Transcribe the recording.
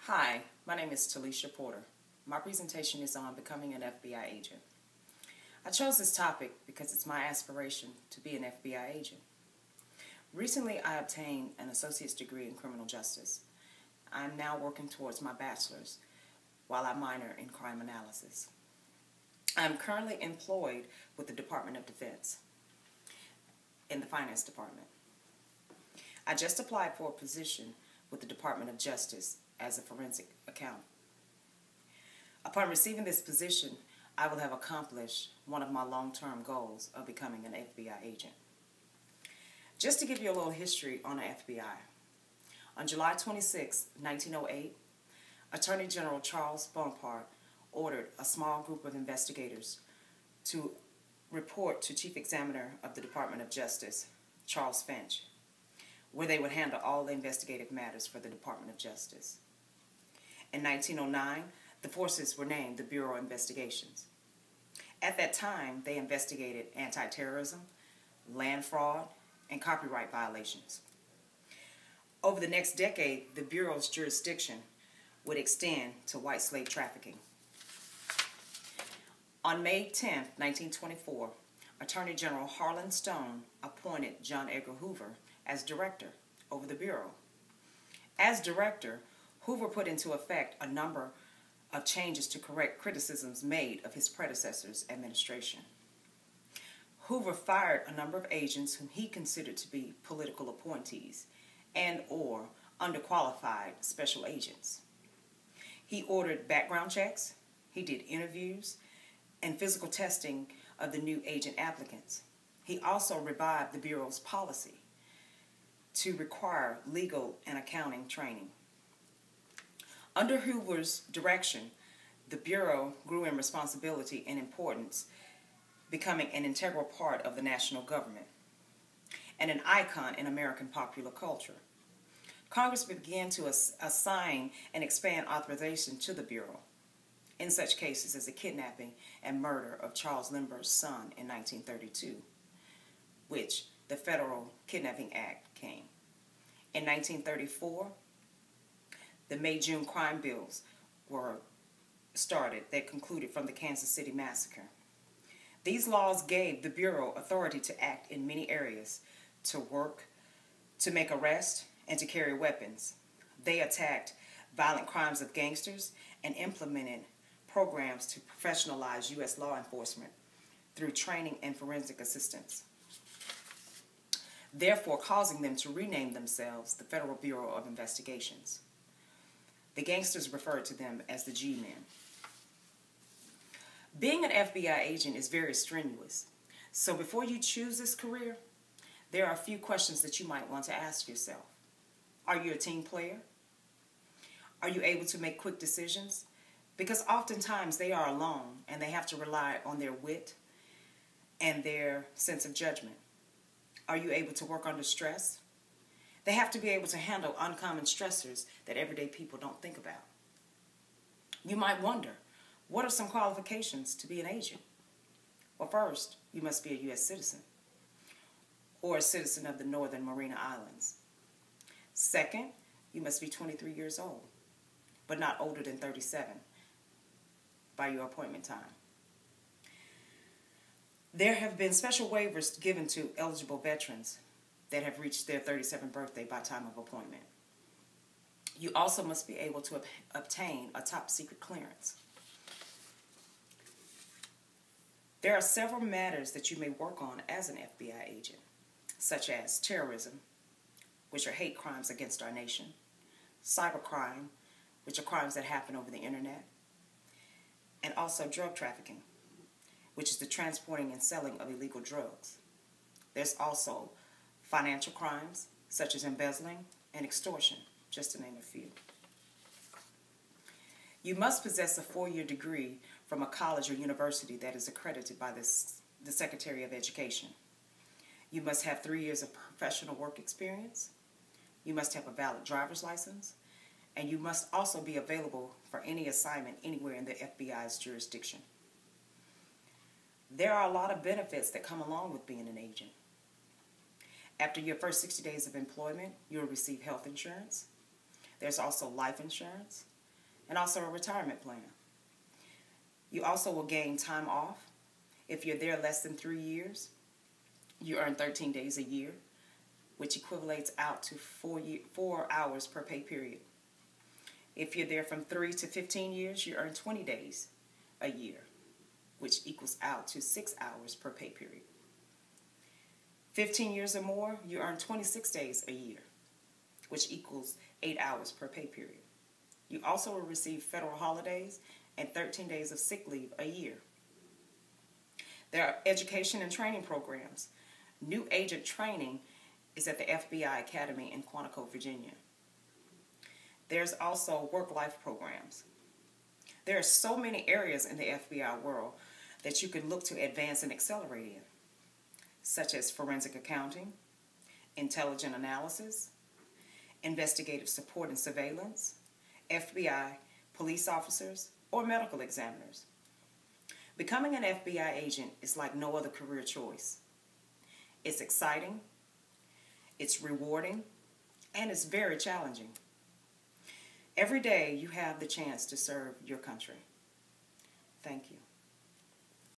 Hi, my name is Talecia Porter. My presentation is on becoming an FBI agent. I chose this topic because it's my aspiration to be an FBI agent. Recently, I obtained an associate's degree in criminal justice. I'm now working towards my bachelor's while I minor in crime analysis. I'm currently employed with the Department of Defense in the Finance Department. I just applied for a position with the Department of Justice as a forensic accountant. Upon receiving this position, I will have accomplished one of my long-term goals of becoming an FBI agent. Just to give you a little history on the FBI, on July 26, 1908, Attorney General Charles Bonaparte ordered a small group of investigators to report to Chief Examiner of the Department of Justice, Charles Finch, where they would handle all the investigative matters for the Department of Justice. In 1909, the forces were named the Bureau of Investigations. At that time, they investigated anti-terrorism, land fraud, and copyright violations. Over the next decade, the Bureau's jurisdiction would extend to white slave trafficking. On May 10, 1924, Attorney General Harlan Stone appointed John Edgar Hoover as director over the Bureau. As director, Hoover put into effect a number of changes to correct criticisms made of his predecessor's administration. Hoover fired a number of agents whom he considered to be political appointees and or underqualified special agents. He ordered background checks, he did interviews, and physical testing of the new agent applicants. He also revived the Bureau's policy to require legal and accounting training. Under Hoover's direction, the Bureau grew in responsibility and importance, becoming an integral part of the national government and an icon in American popular culture. Congress began to assign and expand authorization to the Bureau in such cases as the kidnapping and murder of Charles Lindbergh's son in 1932, which the Federal Kidnapping Act came. In 1934, the May-June crime bills were started that concluded from the Kansas City Massacre. These laws gave the Bureau authority to act in many areas, to work, to make arrests, and to carry weapons. They attacked violent crimes of gangsters and implemented programs to professionalize U.S. law enforcement through training and forensic assistance, therefore causing them to rename themselves the Federal Bureau of Investigations. The gangsters referred to them as the G-men. Being an FBI agent is very strenuous. So before you choose this career, there are a few questions that you might want to ask yourself. Are you a team player? Are you able to make quick decisions? Because oftentimes they are alone and they have to rely on their wit and their sense of judgment. Are you able to work under stress? They have to be able to handle uncommon stressors that everyday people don't think about. You might wonder, what are some qualifications to be an agent? Well, first, you must be a U.S. citizen or a citizen of the Northern Mariana Islands. Second, you must be 23 years old, but not older than 37 by your appointment time. There have been special waivers given to eligible veterans that have reached their 37th birthday by time of appointment. You also must be able to obtain a top secret clearance. There are several matters that you may work on as an FBI agent, such as terrorism, which are hate crimes against our nation, cybercrime, which are crimes that happen over the internet, and also drug trafficking, which is the transporting and selling of illegal drugs. There's also financial crimes, such as embezzling and extortion, just to name a few. You must possess a 4-year degree from a college or university that is accredited by the Secretary of Education. You must have 3 years of professional work experience. You must have a valid driver's license. And you must also be available for any assignment anywhere in the FBI's jurisdiction. There are a lot of benefits that come along with being an agent. After your first 60 days of employment, you'll receive health insurance. There's also life insurance, and also a retirement plan. You also will gain time off. If you're there less than 3 years, you earn 13 days a year, which equivalates out to 4 hours per pay period. If you're there from 3 to 15 years, you earn 20 days a year, which equals out to 6 hours per pay period. 15 years or more, you earn 26 days a year, which equals 8 hours per pay period. You also will receive federal holidays and 13 days of sick leave a year. There are education and training programs. New agent training is at the FBI Academy in Quantico, Virginia. There's also work-life programs. There are so many areas in the FBI world that you can look to advance and accelerate in, such as forensic accounting, intelligent analysis, investigative support and surveillance, FBI, police officers, or medical examiners. Becoming an FBI agent is like no other career choice. It's exciting, it's rewarding, and it's very challenging. Every day you have the chance to serve your country. Thank you.